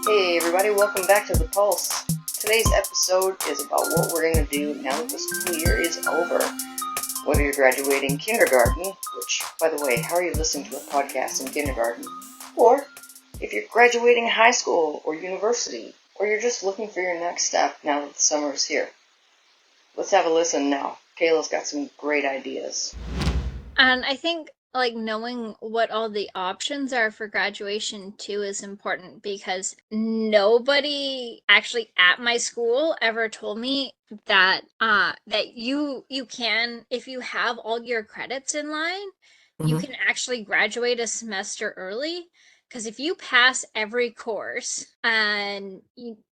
Hey everybody, welcome back to The Pulse. Today's episode is about what we're going to do now that the school year is over. Whether you're graduating kindergarten, which, by the way, how are you listening to a podcast in kindergarten? Or if you're graduating high school or university, or you're just looking for your next step now that the summer is here. Let's have a listen now. Kayla's got some great ideas. And I think like knowing what all the options are for graduation too is important because nobody actually at my school ever told me that you can, if you have all your credits in line, you Hmm. can actually graduate a semester early. Because if you pass every course and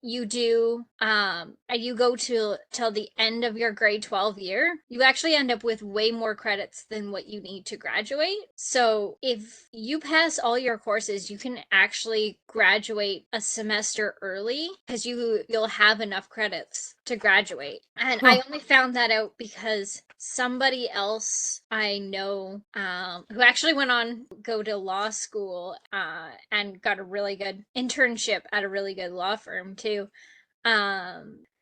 you do and you go to till the end of your grade 12 year, you actually end up with way more credits than what you need to graduate. So if you pass all your courses, you can actually graduate a semester early because you'll have enough credits to graduate. And I Huh. only found that out because somebody else I know who actually went on go to law school and got a really good internship at a really good law firm too.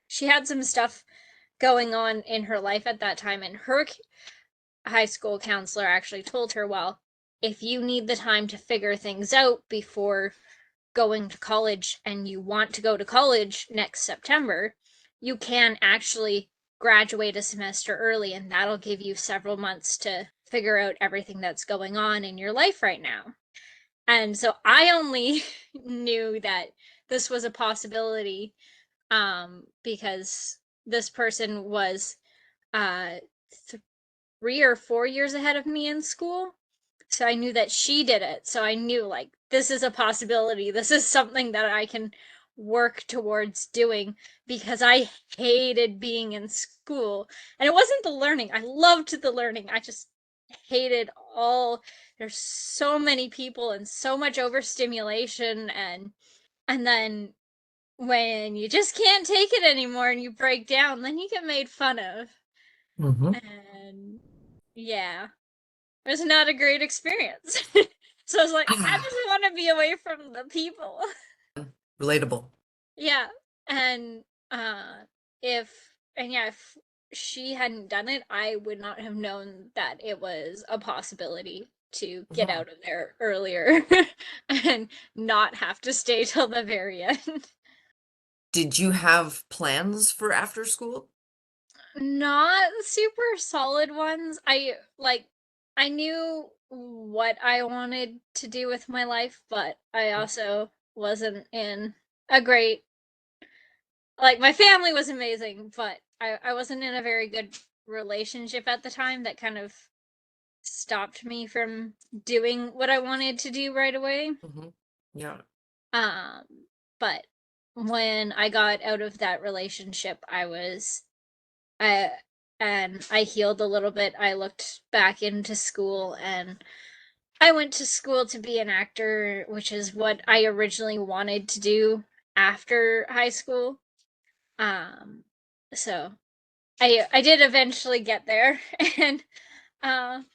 She had some stuff going on in her life at that time, and her high school counselor actually told her, well, if you need the time to figure things out before going to college and you want to go to college next September, you can actually graduate a semester early, and that'll give you several months to figure out everything that's going on in your life right now. And so I only knew that this was a possibility because this person was uh, 3 or 4 years ahead of me in school. So I knew that she did it. So I knew like this is a possibility. This is something that I can work towards doing because I hated being in school. And it wasn't the learning. I loved the learning. I just hated all there's so many people and so much overstimulation and then when you just can't take it anymore and you break down, then you get made fun of. Hmm. And yeah, it was not a great experience. So I was like, I just want to be away from the people. Relatable. Yeah. And uh if she hadn't done it, I would not have known that it was a possibility to get Mhm. out of there earlier and not have to stay till the very end. Did you have plans for after school? Not super solid ones. I knew what I wanted to do with my life, but I also wasn't in a great like my family was amazing, but I wasn't in a very good relationship at the time that kind of stopped me from doing what I wanted to do right away. Hmm. Yeah. Um, but when I got out of that relationship, I and I healed a little bit. I looked back into school and I went to school to be an actor, which is what I originally wanted to do after high school. Um, so I did eventually get there, and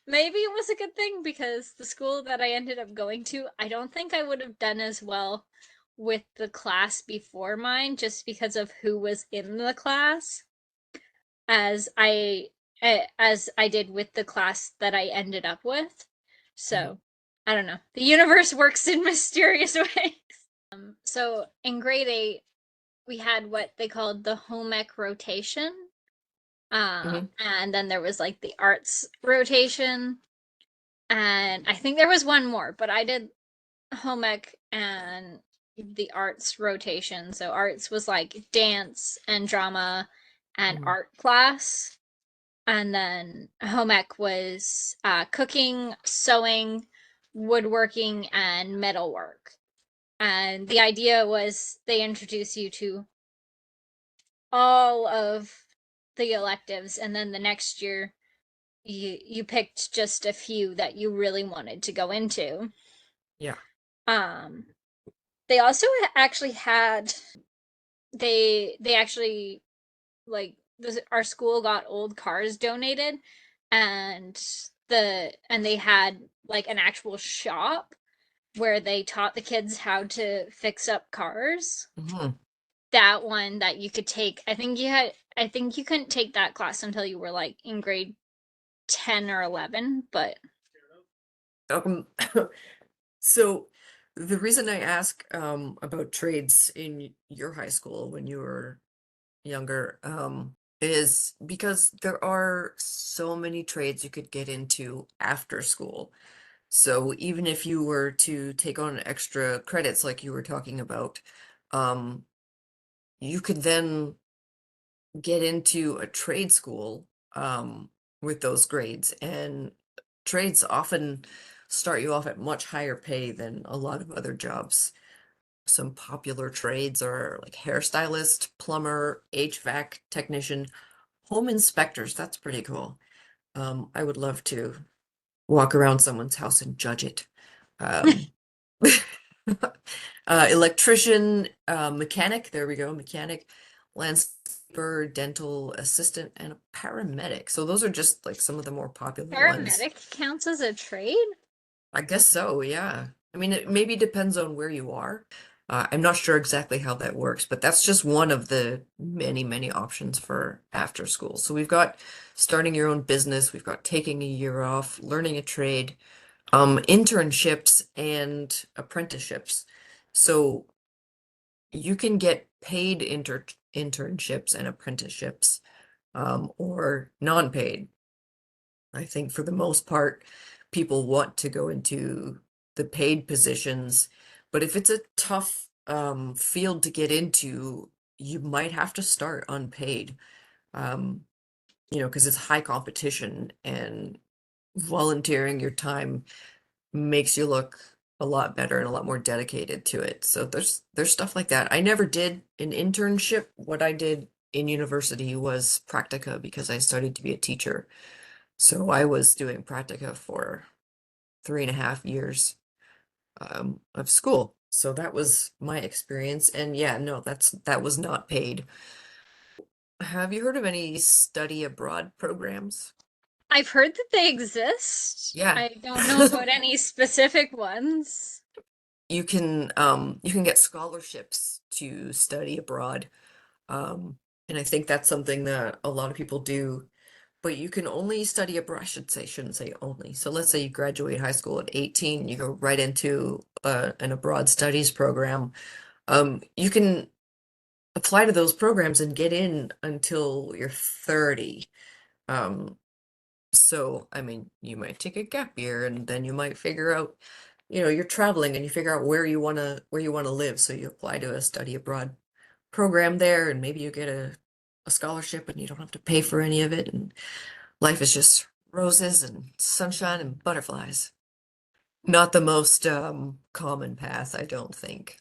maybe it was a good thing because the school that I ended up going to, I don't think I would have done as well with the class before mine just because of who was in the class as I did with the class that I ended up with. Mhm. So, I don't know. The universe works in mysterious ways. So in grade 8, we had what they called the home ec rotation. Hmm. And then there was like the arts rotation, and I think there was one more, but I did home ec and the arts rotation. So arts was like dance and drama and Hmm. art class. And then home ec was cooking, sewing, woodworking, and metalwork. And the idea was they introduce you to all of the electives, and then the next year you picked just a few that you really wanted to go into. Yeah. Um, they also actually had they actually like our school got old cars donated, and they had like an actual shop where they taught the kids how to fix up cars. Hmm. That one that you could take. I think you couldn't take that class until you were like in grade 10 or 11, but Um, so the reason I ask about trades in your high school when you were younger is because there are so many trades you could get into after school. So even if you were to take on extra credits like you were talking about, um, you could then get into a trade school with those grades. And trades often start you off at much higher pay than a lot of other jobs. Some popular trades are like hairstylist, plumber, HVAC technician, home inspectors. That's pretty cool. I would love to walk around someone's house and judge it. Um, electrician, mechanic, there we go, mechanic, landscaper, dental assistant, and a paramedic. So those are just like some of the more popular ones. paramedic counts as a trade? I guess so, yeah. I mean, it maybe depends on where you are. I'm not sure exactly how that works, but that's just one of the many, many options for after school. So we've got starting your own business, we've got taking a year off, learning a trade, internships and apprenticeships. So you can get paid internships and apprenticeships, or non-paid. I think for the most part, people want to go into the paid positions, but if it's a tough field to get into, you might have to start unpaid. Um, because it's high competition and volunteering your time makes you look a lot better and a lot more dedicated to it. So there's stuff like that. I never did an internship. What I did in university was practica because I studied to be a teacher. So I was doing practica for 3.5 years of school. So that was my experience. And yeah, no, that was not paid. Have you heard of any study abroad programs? I've heard that they exist. Yeah. I don't know about any specific ones. You can get scholarships to study abroad. And I think that's something that a lot of people do, but you can only study abroad. Shouldn't say only. So let's say you graduate high school at 18, you go right into an abroad studies program. You can apply to those programs and get in until you're 30. Um, so, I mean, you might take a gap year and then you might figure out, you're traveling and you figure out where you want to live. So you apply to a study abroad program there and maybe you get a scholarship and you don't have to pay for any of it. And life is just roses and sunshine and butterflies. Not the most common path, I don't think.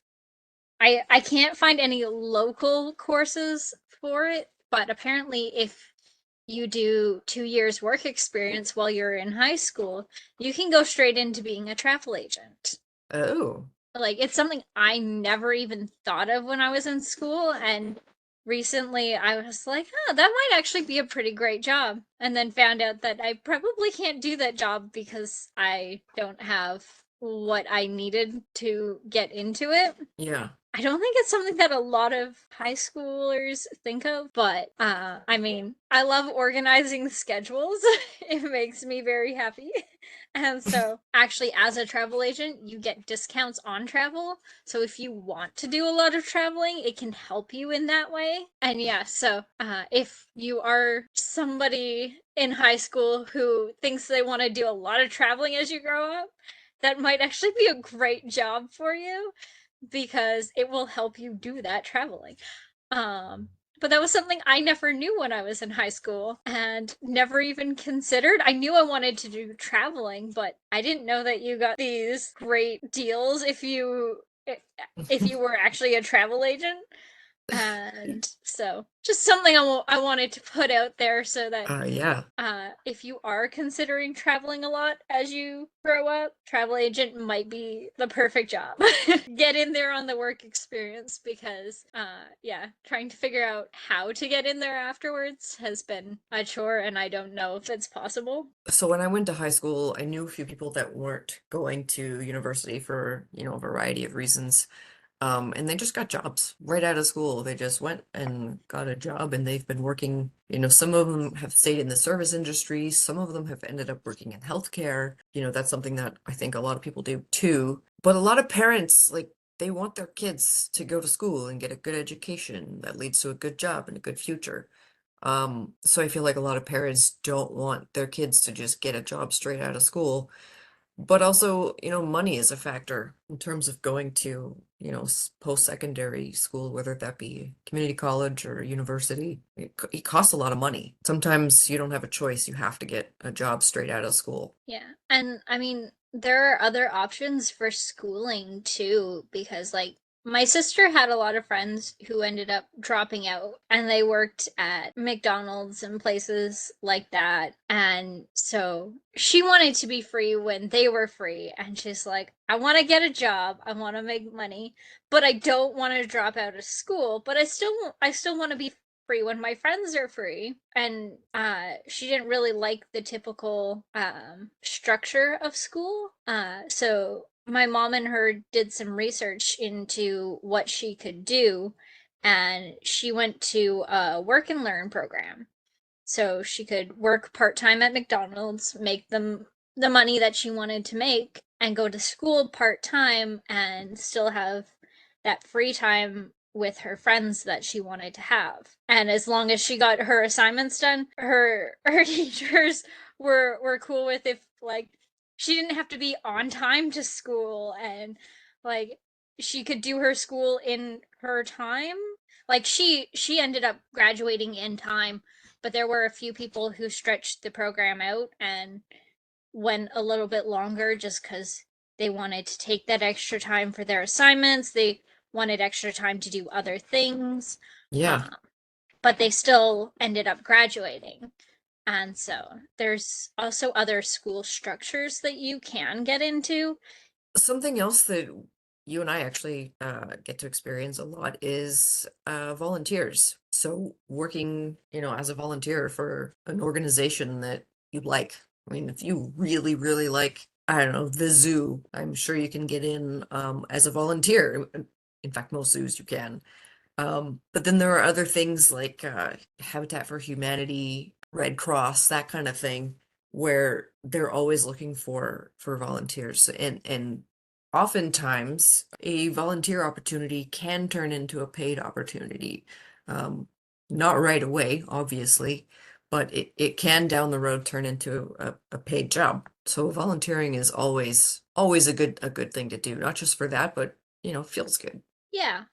I can't find any local courses for it, but apparently if you do 2 years work experience while you're in high school, you can go straight into being a travel agent. Oh, Like it's something I never even thought of when I was in school, and recently I was like, "Oh, that might actually be a pretty great job." And then found out that I probably can't do that job because I don't have what I needed to get into it. yeah. I don't think it's something that a lot of high schoolers think of, but I mean, I love organizing schedules. It makes me very happy. And so, actually, as a travel agent, you get discounts on travel. So, if you want to do a lot of traveling, it can help you in that way. And yeah, so if you are somebody in high school who thinks they want to do a lot of traveling as you grow up, that might actually be a great job for you because it will help you do that traveling. Um, but that was something I never knew when I was in high school and never even considered. I knew I wanted to do traveling, but I didn't know that you got these great deals if you were actually a travel agent. And so just something I wanted to put out there so that Yeah. if you are considering traveling a lot as you grow up, travel agent might be the perfect job. Get in there on the work experience because, yeah, trying to figure out how to get in there afterwards has been a chore, and I don't know if it's possible. So when I went to high school, I knew a few people that weren't going to university for, a variety of reasons. And they just got jobs right out of school. They just went and got a job and they've been working, some of them have stayed in the service industry, some of them have ended up working in healthcare. That's something that I think a lot of people do too. But a lot of parents, like, they want their kids to go to school and get a good education that leads to a good job and a good future. So I feel like a lot of parents don't want their kids to just get a job straight out of school. But also, money is a factor in terms of going to, post-secondary school, whether that be community college or university. It costs a lot of money. Sometimes you don't have a choice. You have to get a job straight out of school. Yeah. And I mean, there are other options for schooling too, because like my sister had a lot of friends who ended up dropping out and they worked at McDonald's and places like that. And so she wanted to be free when they were free. And she's like, I want to get a job. I want to make money, but I don't want to drop out of school, but I still want to be free when my friends are free. And she didn't really like the typical structure of school. So my mom and her did some research into what she could do, and she went to a work and learn program. So she could work part-time at McDonald's, make them the money that she wanted to make, and go to school part-time and still have that free time with her friends that she wanted to have. And as long as she got her assignments done, her teachers were cool with if like she didn't have to be on time to school, and like she could do her school in her time. Like she ended up graduating in time, but there were a few people who stretched the program out and went a little bit longer just because they wanted to take that extra time for their assignments. They wanted extra time to do other things, Yeah. um, but they still ended up graduating. And so there's also other school structures that you can get into. Something else that you and I actually get to experience a lot is volunteers. So working, as a volunteer for an organization that you like. I mean, if you really, really like, I don't know, the zoo, I'm sure you can get in as a volunteer. In fact, most zoos you can. But then there are other things like Habitat for Humanity, Red Cross, that kind of thing, where they're always looking for volunteers. And oftentimes a volunteer opportunity can turn into a paid opportunity. Um, Not right away, obviously, but it can down the road turn into a paid job. So volunteering is always a good thing to do, not just for that, but feels good. Yeah.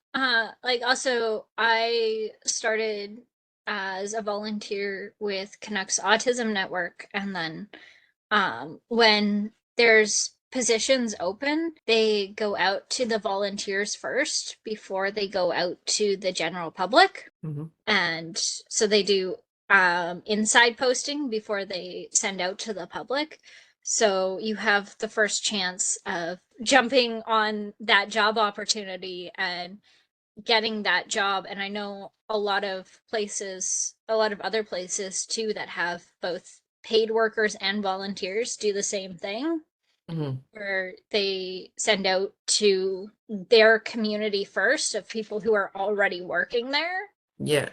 Like also I started as a volunteer with Canucks Autism Network, and then when there's positions open, they go out to the volunteers first before they go out to the general public. Mhm. And so they do inside posting before they send out to the public. So you have the first chance of jumping on that job opportunity and getting that job. And I know a lot of places, a lot of other places too, that have both paid workers and volunteers do the same thing, Mhm. where they send out to their community first of people who are already working there, Yeah.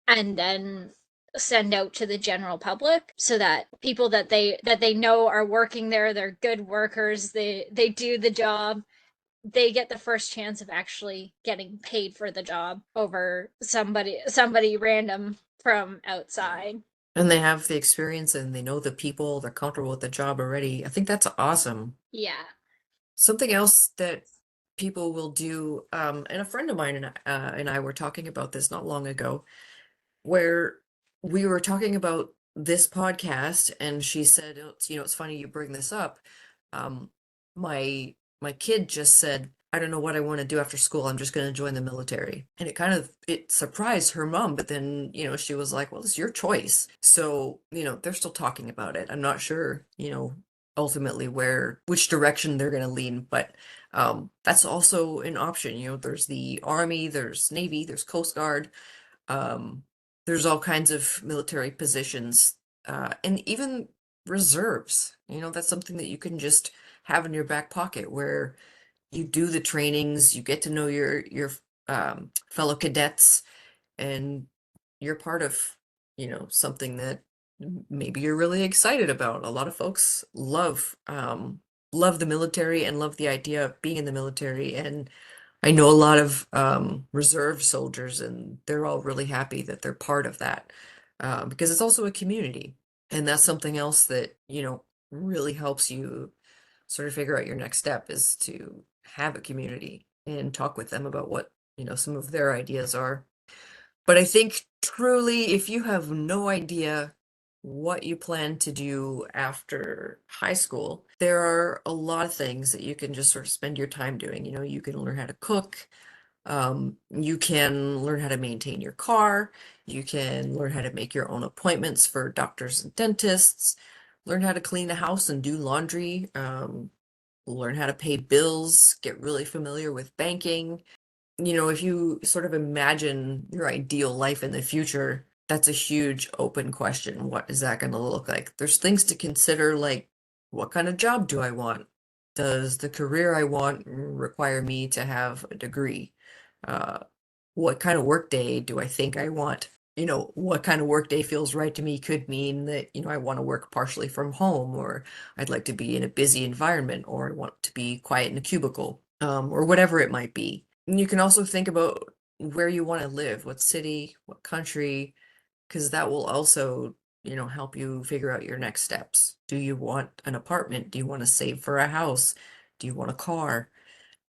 and then send out to the general public so that people that they know are working there, they're good workers, they do the job, they get the first chance of actually getting paid for the job over somebody random from outside. And they have the experience and they know the people, they're comfortable with the job already. I think that's awesome. Yeah. Something else that people will do, and a friend of mine and I were talking about this not long ago, where we were talking about this podcast, and she said, it's funny you bring this up. Um, my kid just said, I don't know what I want to do after school. I'm just going to join the military. And it surprised her mom, but then, she was like, well, it's your choice. So, they're still talking about it. I'm not sure, ultimately which direction they're going to lean, but that's also an option. There's the Army, there's Navy, there's Coast Guard, um, there's all kinds of military positions, and even reserves. That's something that you can just have in your back pocket where you do the trainings, you get to know your fellow cadets, and you're part of, something that maybe you're really excited about. A lot of folks love the military and love the idea of being in the military, and I know a lot of reserve soldiers, and they're all really happy that they're part of that, because it's also a community, and that's something else that, really helps you sort of figure out your next step is to have a community and talk with them about what, some of their ideas are. But I think truly, if you have no idea what you plan to do after high school, there are a lot of things that you can just sort of spend your time doing. You can learn how to cook, you can learn how to maintain your car, you can learn how to make your own appointments for doctors and dentists, learn how to clean the house and do laundry, learn how to pay bills, get really familiar with banking. If you sort of imagine your ideal life in the future, that's a huge open question. What is that going to look like? There's things to consider, like what kind of job do I want? Does the career I want require me to have a degree? Uh, what kind of work day do I think I want? What kind of work day feels right to me could mean that, I want to work partially from home, or I'd like to be in a busy environment, or I want to be quiet in a cubicle, or whatever it might be. And you can also think about where you want to live, what city, what country, because that will also, help you figure out your next steps. Do you want an apartment? Do you want to save for a house? Do you want a car?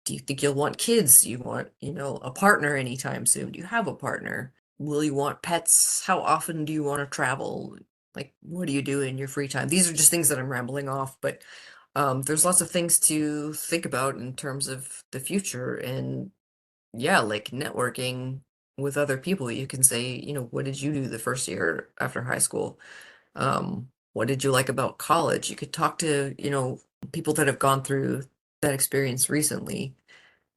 Do you think you'll want kids? Do you want, a partner anytime soon? Do you have a partner? Will you want pets? How often do you want to travel? Like, what do you do in your free time? These are just things that I'm rambling off, but there's lots of things to think about in terms of the future. And yeah, like networking with other people. You can say, what did you do the first year after high school? What did you like about college? You could talk to, people that have gone through that experience recently,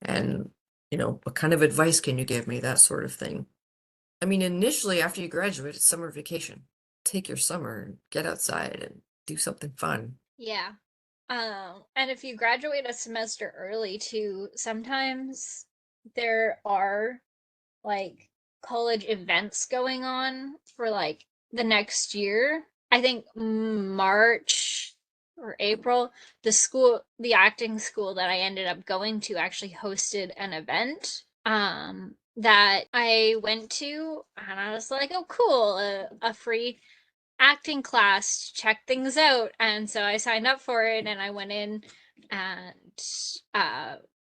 and, what kind of advice can you give me? That sort of thing. I mean, initially, after you graduate, it's summer vacation. Take your summer and get outside and do something fun. Yeah. And if you graduate a semester early too, sometimes there are like college events going on for like the next year. I think March or April, the acting school that I ended up going to actually hosted an event that I went to, and I was like, "Oh cool, a free acting class to check things out." And so I signed up for it and I went in, and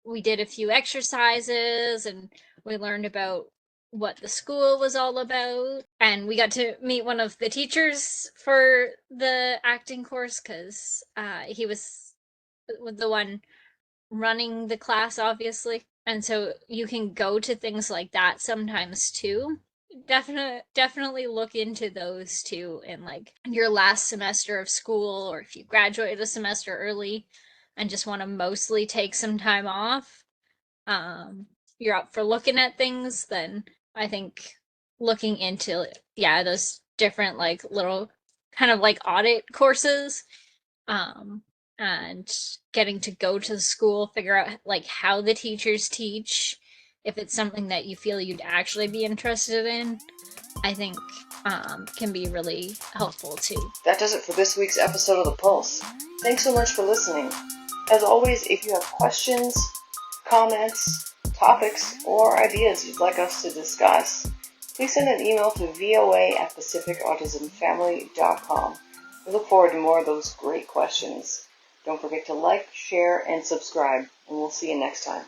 we did a few exercises and we learned about what the school was all about, and we got to meet one of the teachers for the acting course because he was the one running the class, obviously. And so you can go to things like that sometimes too. Definitely look into those too in like your last semester of school, or if you graduate a semester early and just want to mostly take some time off, you're up for looking at things, then I think looking into, yeah, those different like little kind of like audit courses, um and getting to go to the school, figure out like how the teachers teach, if it's something that you feel you'd actually be interested in, I think can be really helpful too. That does it for this week's episode of The Pulse. Thanks so much for listening. As always, if you have questions, comments, topics, or ideas you'd like us to discuss, please send an email to voa@pacificautismfamily.com. We look forward to more of those great questions. Don't forget to like, share, and subscribe, and we'll see you next time.